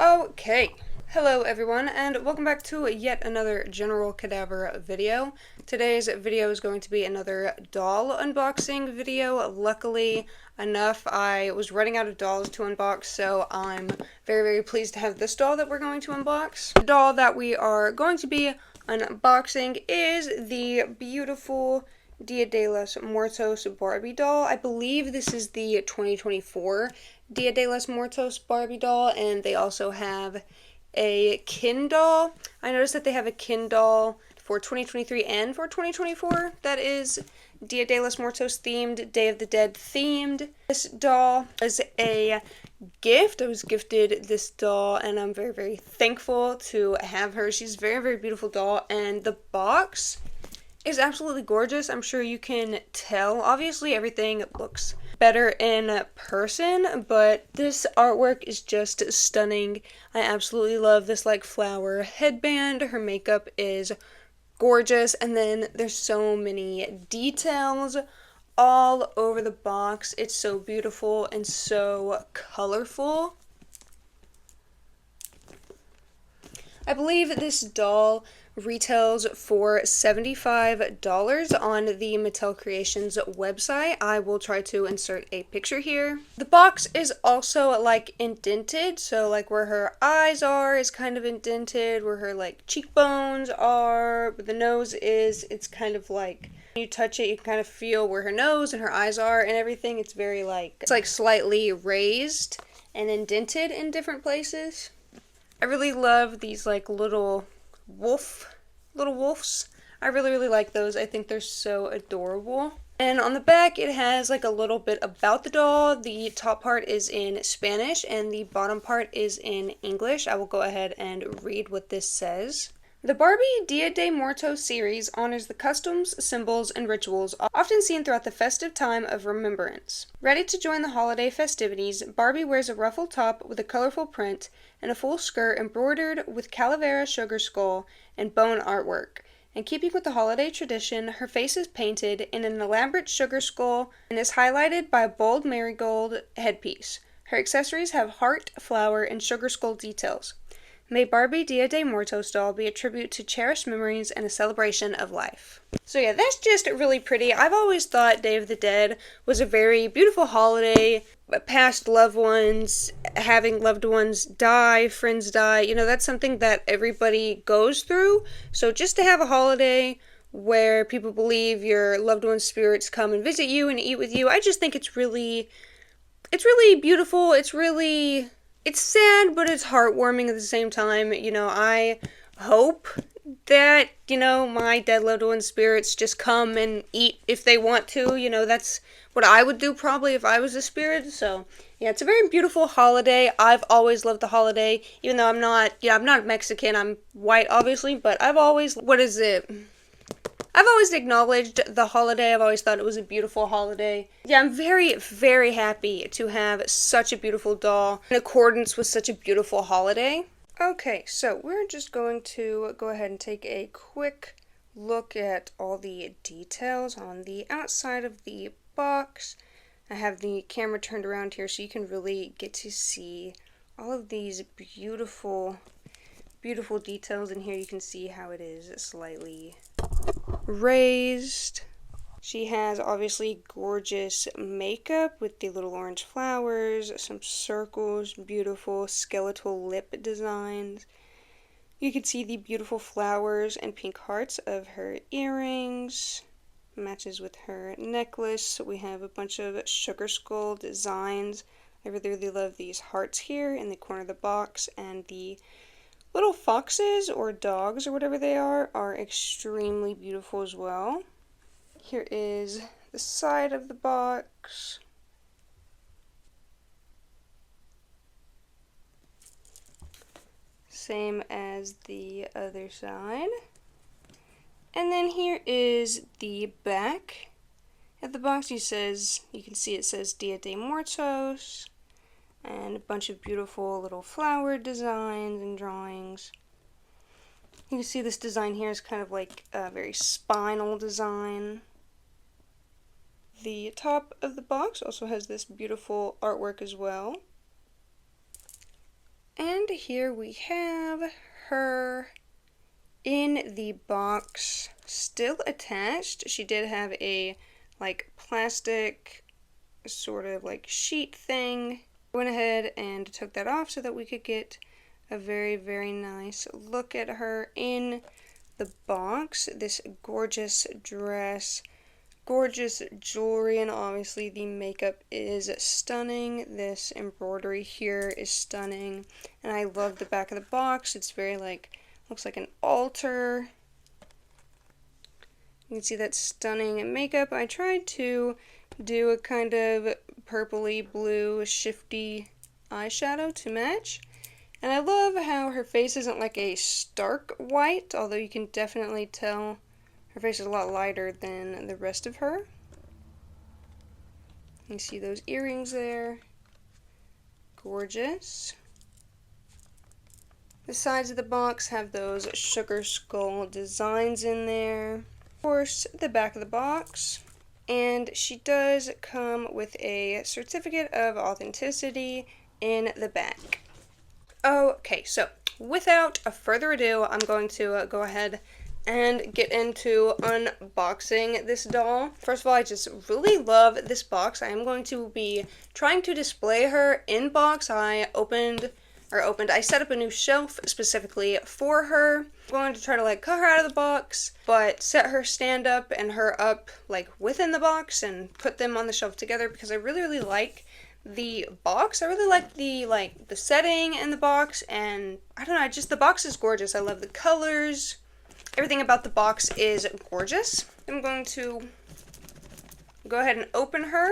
Okay, hello everyone, and welcome back to yet another General Cadaver video. Today's video is going to be another doll unboxing video. Luckily enough, I was running out of dolls to unbox, so I'm very pleased to have this doll that we're going to unbox. The doll that we are going to be unboxing is the beautiful Dia de los Muertos Barbie doll. I believe this is the 2024 Dia de los Muertos Barbie doll, and they also have a Kin doll. I noticed that they have a Kin doll for 2023 and for 2024 that is Dia de los Muertos themed, Day of the Dead themed. This doll is a gift. I was gifted this doll, and I'm very thankful to have her. She's a very beautiful doll, and the box is absolutely gorgeous. I'm sure you can tell. Obviously, everything looks better in person, but this artwork is just stunning. I absolutely love this like flower headband. Her makeup is gorgeous, and then there's so many details all over the box. It's so beautiful and so colorful. I believe this doll retails for $75 on the Mattel Creations website. I will try to insert a picture here. The box is also like indented, so like where her eyes are is kind of indented, where her like cheekbones are, where the nose is, it's kind of like when you touch it you can kind of feel where her nose and her eyes are and everything. It's very like, it's like slightly raised and indented in different places. I really love these like little wolves. I really like those. I think they're so adorable. And on the back it has like a little bit about the doll. The top part is in Spanish and the bottom part is in English. I will go ahead and read what this says. The Barbie Dia de Muertos series honors the customs, symbols, and rituals often seen throughout the festive time of remembrance. Ready to join the holiday festivities, Barbie wears a ruffled top with a colorful print and a full skirt embroidered with Cadaver sugar skull and bone artwork. In keeping with the holiday tradition, her face is painted in an elaborate sugar skull and is highlighted by a bold marigold headpiece. Her accessories have heart, flower, and sugar skull details. May Barbie Dia de Muertos doll be a tribute to cherished memories and a celebration of life. So yeah, that's just really pretty. I've always thought Day of the Dead was a very beautiful holiday. Past loved ones, having loved ones die, friends die, you know, that's something that everybody goes through. So just to have a holiday where people believe your loved one's spirits come and visit you and eat with you, I just think it's really beautiful. It's sad, but it's heartwarming at the same time. You know, I hope that, you know, my dead loved one's spirits just come and eat if they want to. You know, that's what I would do probably if I was a spirit. So, yeah, it's a very beautiful holiday. I've always loved the holiday, even though I'm not Mexican. I'm white, obviously, but I've always acknowledged the holiday. I've always thought it was a beautiful holiday. Yeah, I'm very happy to have such a beautiful doll in accordance with such a beautiful holiday. Okay, so we're just going to go ahead and take a quick look at all the details on the outside of the box. I have the camera turned around here so you can really get to see all of these beautiful details in here. You can see how it is slightly raised. She has obviously gorgeous makeup with the little orange flowers, some circles, beautiful skeletal lip designs. You can see the beautiful flowers and pink hearts of her earrings. Matches with her necklace. We have a bunch of sugar skull designs. I really love these hearts here in the corner of the box, and the little foxes or dogs or whatever they are extremely beautiful as well. Here is the side of the box. Same as the other side. And then here is the back of the box. You can see it says Dia de Muertos. And a bunch of beautiful little flower designs and drawings. You can see this design here is kind of like a very spinal design. The top of the box also has this beautiful artwork as well. And here we have her in the box, still attached. She did have a like plastic sort of like sheet thing. Went ahead and took that off so that we could get a very, very nice look at her in the box. This gorgeous dress, gorgeous jewelry, and obviously the makeup is stunning. This embroidery here is stunning, and I love the back of the box. It's very like, looks like an altar. You can see that stunning makeup. I tried to do a kind of purpley blue shifty eyeshadow to match. And I love how her face isn't like a stark white, although you can definitely tell her face is a lot lighter than the rest of her. You see those earrings there. Gorgeous. The sides of the box have those sugar skull designs in there. Of course, the back of the box. And she does come with a certificate of authenticity in the back. Okay, so without further ado, I'm going to go ahead and get into unboxing this doll. First of all, I just really love this box. I am going to be trying to display her in box. I set up a new shelf specifically for her. I'm going to try to like cut her out of the box, but set her stand up and her up like within the box and put them on the shelf together because I really, really like the box. I really like the setting in the box, and I don't know, just the box is gorgeous. I love the colors. Everything about the box is gorgeous. I'm going to go ahead and open her.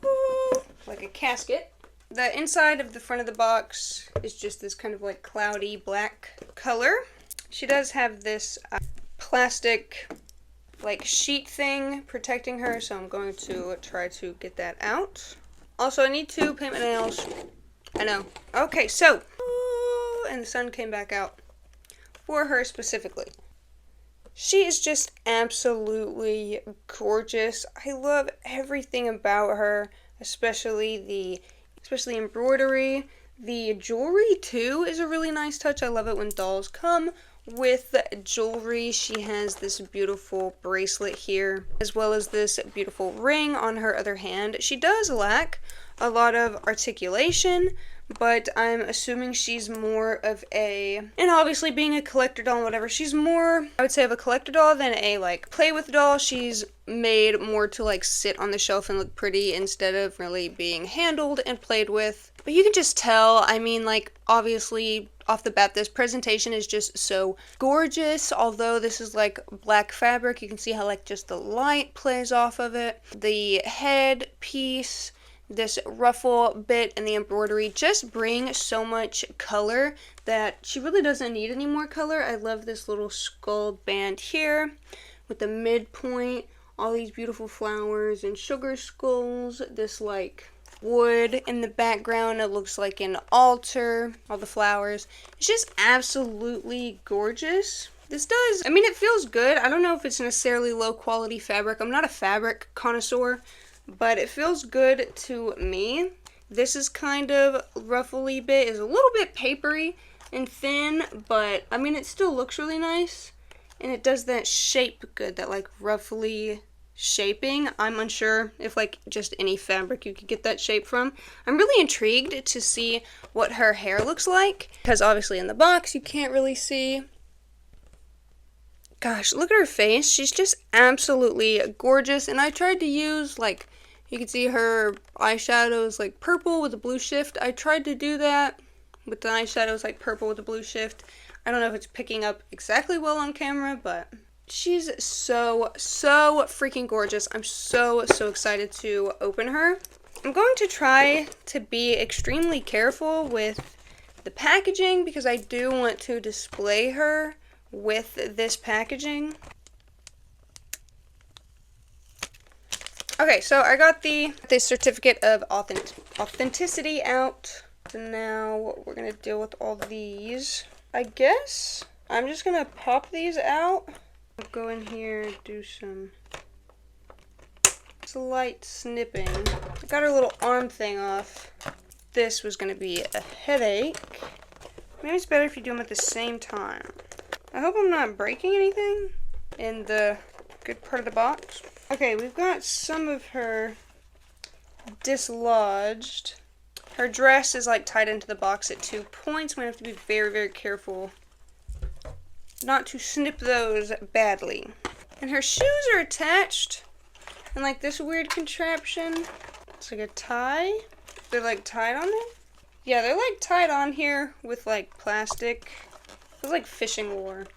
Ooh, like a casket. The inside of the front of the box is just this kind of like cloudy black color. She does have this plastic like sheet thing protecting her, so I'm going to try to get that out. Also, I need to paint my nails. I know. Okay, so, and the sun came back out for her specifically. She is just absolutely gorgeous. I love everything about her, especially embroidery. The jewelry too is a really nice touch. I love it when dolls come with jewelry. She has this beautiful bracelet here, as well as this beautiful ring on her other hand. She does lack a lot of articulation, but I'm assuming she's more of a, and obviously being a collector doll and whatever, she's more, I would say, of a collector doll than a like play with doll. She's made more to like sit on the shelf and look pretty instead of really being handled and played with. But you can just tell, I mean, like, obviously off the bat, this presentation is just so gorgeous. Although this is like black fabric, you can see how like just the light plays off of it. The head piece, this ruffle bit, and the embroidery just bring so much color that she really doesn't need any more color. I love this little skull band here with the midpoint, all these beautiful flowers and sugar skulls, this like wood in the background. It looks like an altar, all the flowers. It's just absolutely gorgeous. This does, I mean, it feels good. I don't know if it's necessarily low quality fabric. I'm not a fabric connoisseur, but it feels good to me. This is kind of ruffly bit, is a little bit papery and thin, but I mean, it still looks really nice. And it does that shape good, that like ruffly shaping. I'm unsure if like just any fabric you could get that shape from. I'm really intrigued to see what her hair looks like, because obviously in the box you can't really see. Gosh, look at her face. She's just absolutely gorgeous. And I tried to use, like, you can see her eyeshadow is like purple with a blue shift. I tried to do that with the eyeshadows like purple with a blue shift. I don't know if it's picking up exactly well on camera, but she's so freaking gorgeous. I'm so excited to open her. I'm going to try to be extremely careful with the packaging because I do want to display her with this packaging. Okay, so I got the certificate of authenticity out. So now we're gonna deal with all I guess I'm just gonna pop these out. I'll go in here, do some slight snipping. I got her little arm thing off. this was going to be a headache. Maybe it's better if you do them at the same time. I hope I'm not breaking anything in the good part of the box. Okay, we've got some of her dislodged. Her dress is like tied into the box at 2 points. We have to be very, very careful not to snip those badly. And her shoes are attached in like this weird contraption. It's like a tie. They're like tied on it. Yeah, they're like tied on here with like plastic. It's like fishing lure.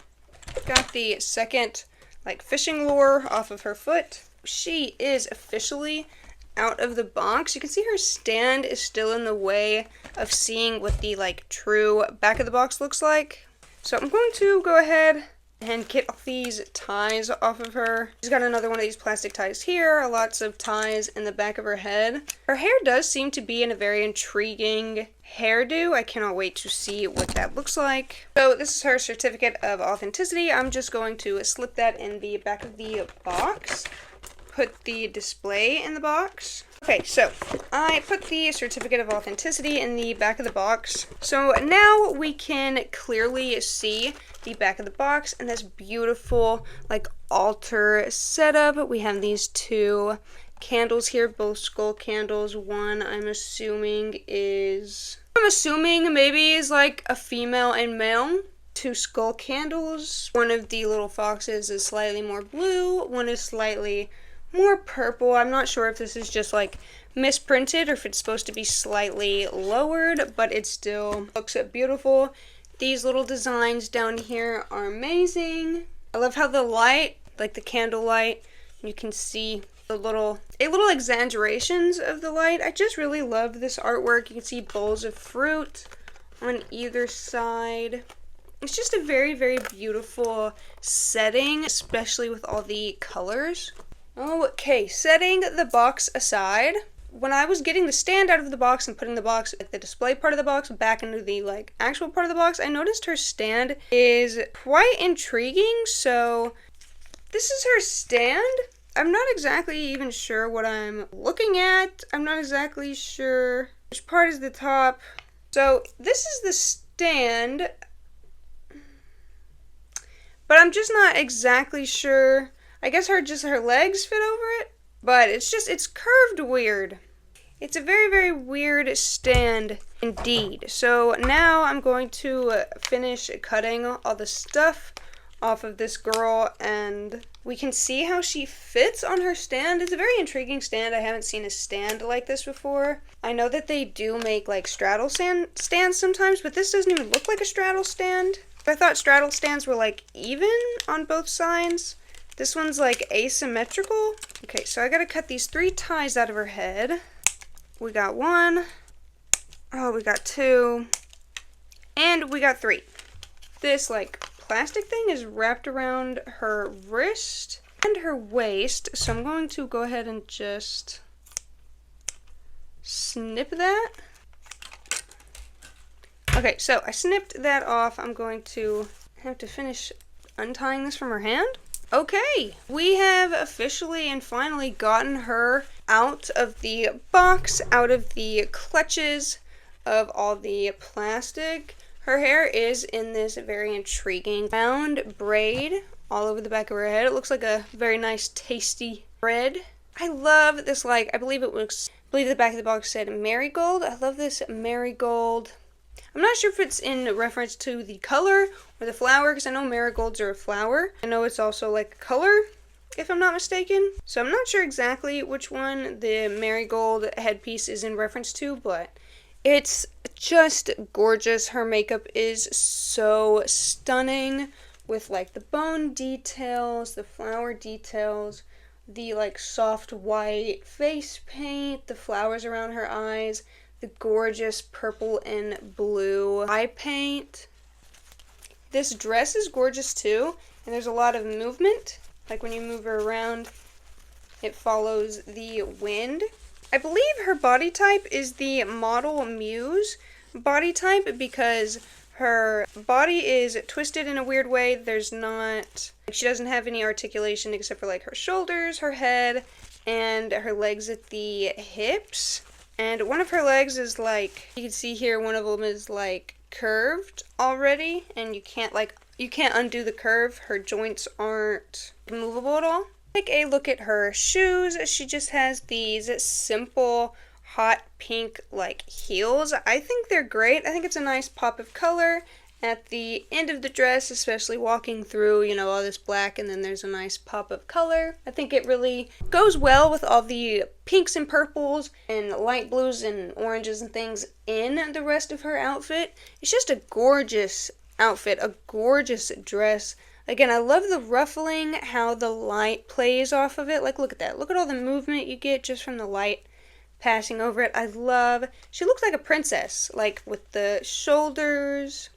Got the second like fishing lure off of her foot. She is officially out of the box. You can see her stand is still in the way of seeing what the like true back of the box looks like. So I'm going to go ahead and get all these ties off of her. She's got another one of these plastic ties here, lots of ties in the back of her head. Her hair does seem to be in a very intriguing hairdo. I cannot wait to see what that looks like. So this is her certificate of authenticity. I'm just going to slip that in the back of the box. Put the display in the box. Okay, so I put the certificate of authenticity in the back of the box. So now we can clearly see the back of the box and this beautiful like altar setup. We have these 2 candles here, both skull candles. One I'm assuming maybe is like a female and male. 2 skull candles. One of the little foxes is slightly more blue, one is slightly more purple. I'm not sure if this is just like misprinted or if it's supposed to be slightly lowered, but it still looks beautiful. These little designs down here are amazing. I love how the light, like the candle light, you can see the little exaggerations of the light. I just really love this artwork. You can see bowls of fruit on either side. It's just a very, very beautiful setting, especially with all the colors. Okay, setting the box aside, when I was getting the stand out of the box and putting the box at the display part of the box back into the like actual part of the box, I noticed her stand is quite intriguing. So this is her stand. I'm not exactly even sure what I'm looking at. I'm not exactly sure which part is the top. So this is the stand, but I'm just not exactly sure. I guess her legs fit over it, but it's curved weird. It's a very, very weird stand indeed. So now I'm going to finish cutting all the stuff off of this girl, and we can see how she fits on her stand. It's a very intriguing stand. I haven't seen a stand like this before. I know that they do make like straddle stands sometimes, but this doesn't even look like a straddle stand. I thought straddle stands were like even on both sides. This one's like asymmetrical. Okay, so I gotta cut these 3 ties out of her head. We got 1. Oh, we got 2. And we got 3. This like plastic thing is wrapped around her wrist and her waist. So I'm going to go ahead and just snip that. Okay, so I snipped that off. I'm going to have to finish untying this from her hand. Okay, we have officially and finally gotten her out of the box, out of the clutches of all the plastic. Her hair is in this very intriguing round braid all over the back of her head. It looks like a very nice, tasty bread. I love this, like, I believe the back of the box said marigold. I love this marigold. I'm not sure if it's in reference to the color or the flower, because I know marigolds are a flower. I know it's also like a color, if I'm not mistaken. So I'm not sure exactly which one the marigold headpiece is in reference to, but it's just gorgeous. Her makeup is so stunning with like the bone details, the flower details, the like soft white face paint, the flowers around her eyes, the gorgeous purple and blue eye paint. This dress is gorgeous too, and there's a lot of movement. Like when you move her around, it follows the wind. I believe her body type is the model Muse body type because her body is twisted in a weird way. There's not, she doesn't have any articulation except for like her shoulders, her head, and her legs at the hips. And one of her legs is like, you can see here, one of them is like curved already, and you can't undo the curve. Her joints aren't movable at all. Take a look at her shoes. She just has these simple hot pink like heels. I think they're great. I think it's a nice pop of color at the end of the dress, especially walking through, you know, all this black, and then there's a nice pop of color. I think it really goes well with all the pinks and purples and light blues and oranges and things in the rest of her outfit. It's just a gorgeous outfit, a gorgeous dress. Again, I love the ruffling, how the light plays off of it. Like, look at that. Look at all the movement you get just from the light passing over it. She looks like a princess, like with the shoulders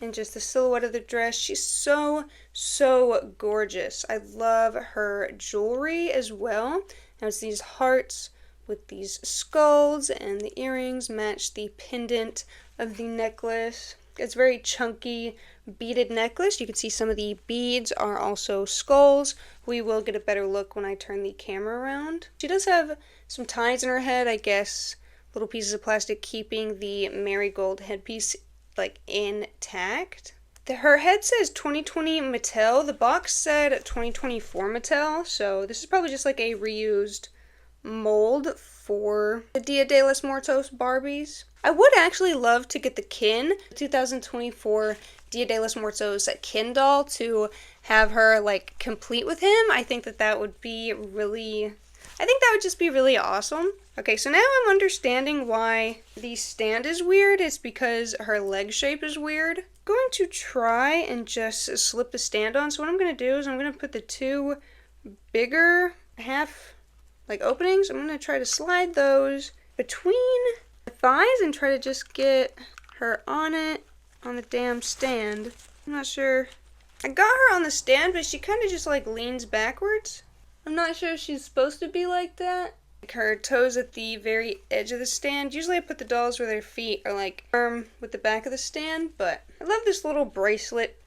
and just the silhouette of the dress. She's so, so gorgeous. I love her jewelry as well. Now it's these hearts with these skulls, and the earrings match the pendant of the necklace. It's very chunky, beaded necklace. You can see some of the beads are also skulls. We will get a better look when I turn the camera around. She does have some ties in her head, I guess, little pieces of plastic keeping the marigold headpiece like intact. Her head says 2020 Mattel. The box said 2024 Mattel, so this is probably just like a reused mold for the Dia de los Muertos Barbies. I would actually love to get the Ken 2024 Dia de los Muertos Ken doll to have her like complete with him. I think that would be really, I think that would just be really awesome. Okay, so now I'm understanding why the stand is weird. It's because her leg shape is weird. I'm going to try and just slip the stand on. So what I'm going to do is I'm going to put the two bigger half like openings. I'm going to try to slide those between the thighs and try to just get her on it, on the damn stand. I'm not sure. I got her on the stand, but she kind of just like leans backwards. I'm not sure if she's supposed to be like that. Like her toes at the very edge of the stand. Usually I put the dolls where their feet are like firm with the back of the stand, but I love this little bracelet.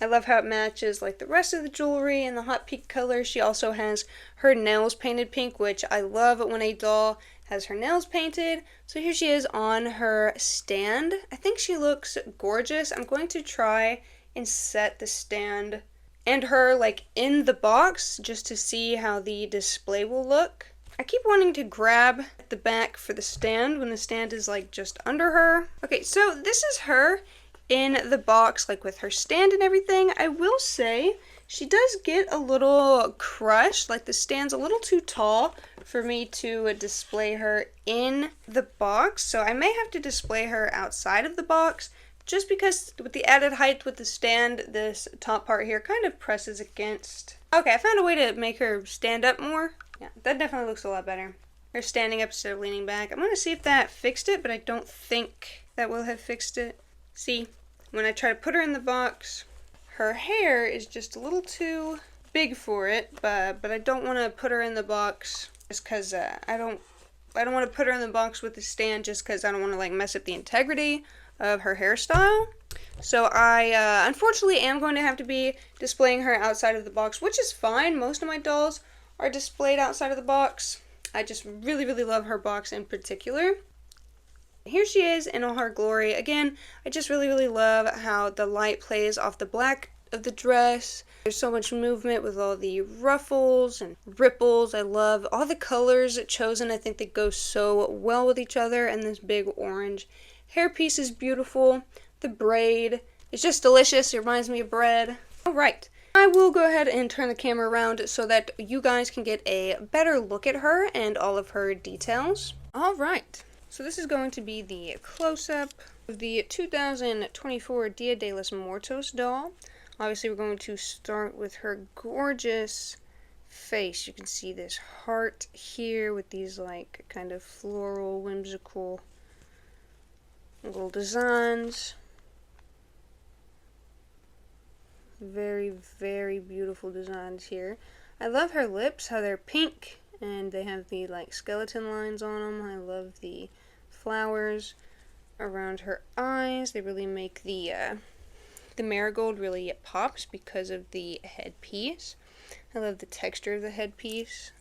I love how it matches like the rest of the jewelry and the hot pink color. She also has her nails painted pink, which I love when a doll has her nails painted. So here she is on her stand. I think she looks gorgeous. I'm going to try and set the stand and her like in the box just to see how the display will look. I keep wanting to grab the back for the stand when the stand is like just under her. Okay, so this is her in the box, like with her stand and everything. I will say she does get a little crushed, like the stand's a little too tall for me to display her in the box, so I may have to display her outside of the box just because with the added height with the stand, this top part here kind of presses against. Okay, I found a way to make her stand up more. Yeah, that definitely looks a lot better. Her standing up instead of leaning back. I'm going to see if that fixed it, but I don't think that will have fixed it. See, when I try to put her in the box, her hair is just a little too big for it, but I don't want to put her in the box just because I don't want to put her in the box with the stand just because I don't want to like mess up the integrity of her hairstyle. So I unfortunately am going to have to be displaying her outside of the box, which is fine. Most of my dolls are displayed outside of the box. I just really, really love her box in particular. Here she is in all her glory. Again, I just really, really love how the light plays off the black of the dress. There's so much movement with all the ruffles and ripples. I love all the colors chosen. I think they go so well with each other. And this big orange hairpiece is beautiful. The braid is just delicious. It reminds me of bread. All right. I will go ahead and turn the camera around so that you guys can get a better look at her and all of her details. All right. So this is going to be the close-up of the 2024 Dia de los Muertos doll. Obviously, we're going to start with her gorgeous face. You can see this heart here with these like kind of floral, whimsical little designs. Very, very beautiful designs here. I love her lips, how they're pink and they have the like skeleton lines on them. I love the flowers around her eyes. They really make the marigold really pops because of the headpiece. I love the texture of the headpiece.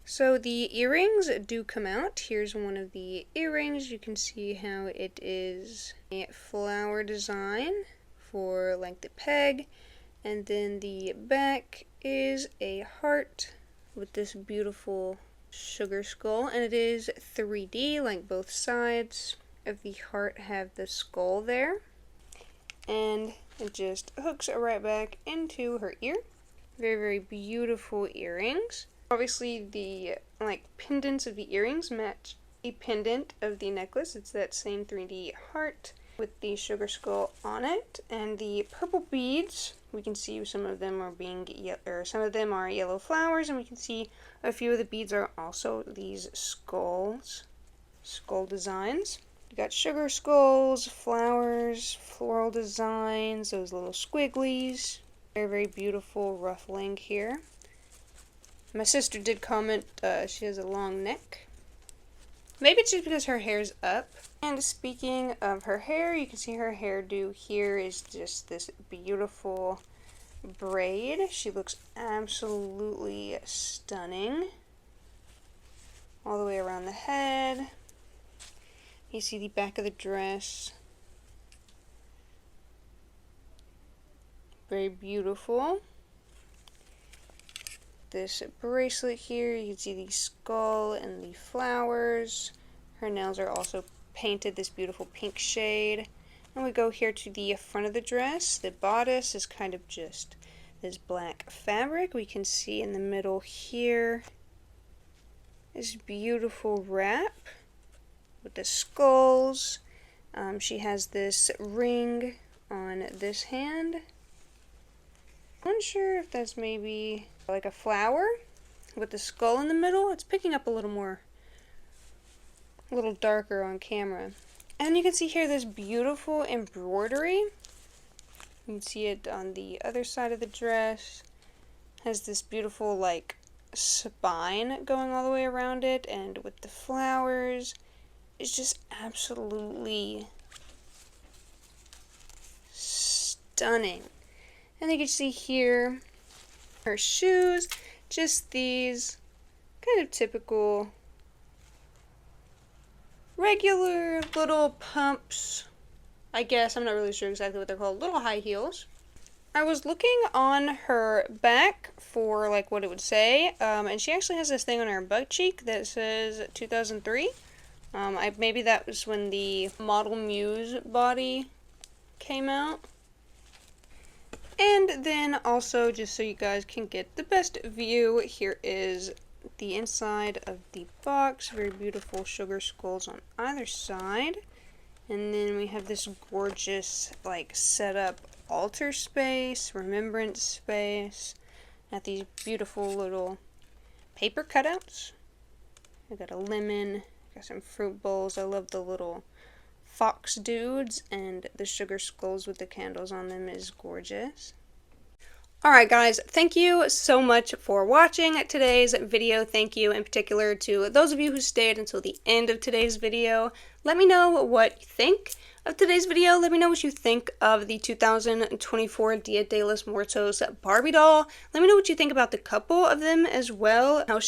So the earrings do come out. Here's one of the earrings. You can see how it is a flower design for like the peg. And then the back is a heart with this beautiful sugar skull. And it is 3D, like both sides of the heart have the skull there. And it just hooks right back into her ear. Very, very beautiful earrings. Obviously, the pendants of the earrings match a pendant of the necklace. It's that same 3D heart with the sugar skull on it. And the purple beads, we can see some of them are some of them are yellow flowers, and we can see a few of the beads are also these skull designs. You got sugar skulls, flowers, floral designs, those little squigglies. Very, very beautiful ruffling here. My sister did comment she has a long neck. Maybe it's just because her hair's up. And speaking of her hair, you can see her hairdo here is just this beautiful braid. She looks absolutely stunning. All the way around the head. You see the back of the dress. Very beautiful. This bracelet here, you can see the skull and the flowers. Her nails are also painted this beautiful pink shade. And we go here to the front of the dress. The bodice is kind of just this black fabric. We can see in the middle here this beautiful wrap with the skulls. She has this ring on this hand. I'm unsure if that's maybe like a flower with the skull in the middle. It's picking up a little darker on camera. And you can see here this beautiful embroidery. You can see it on the other side of the dress. Has this beautiful like spine going all the way around it, and with the flowers. It's just absolutely stunning. And you can see here her shoes, just these kind of typical regular little pumps, I guess. I'm not really sure exactly what they're called. Little high heels. I was looking on her back for like what it would say, and she actually has this thing on her butt cheek that says 2003. Maybe that was when the Model Muse body came out. And then also, just so you guys can get the best view, here is the inside of the box. Very beautiful sugar skulls on either side. And then we have this gorgeous, like, set up altar space, remembrance space. Got these beautiful little paper cutouts. I got a lemon, got some fruit bowls. I love the little fox dudes, and the sugar skulls with the candles on them is gorgeous. Alright guys, thank you so much for watching today's video. Thank you in particular to those of you who stayed until the end of today's video. Let me know what you think of today's video. Let me know what you think of the 2024 Dia de los Muertos Barbie doll. Let me know what you think about the couple of them as well. How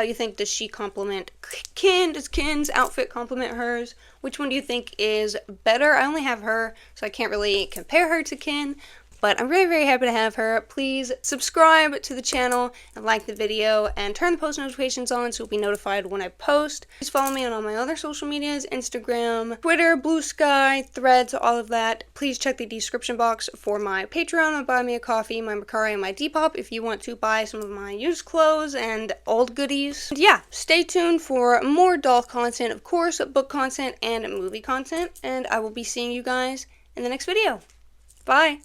you think does she complement Ken? Does Ken's outfit complement hers? Which one do you think is better? I only have her, so I can't really compare her to Ken. But I'm very, very happy to have her. Please subscribe to the channel and like the video and turn the post notifications on so you'll be notified when I post. Please follow me on all my other social medias, Instagram, Twitter, Blue Sky, Threads, all of that. Please check the description box for my Patreon, my Buy Me a Coffee, my Mercari, and my Depop if you want to buy some of my used clothes and old goodies. And yeah, stay tuned for more doll content, of course, book content, and movie content. And I will be seeing you guys in the next video. Bye!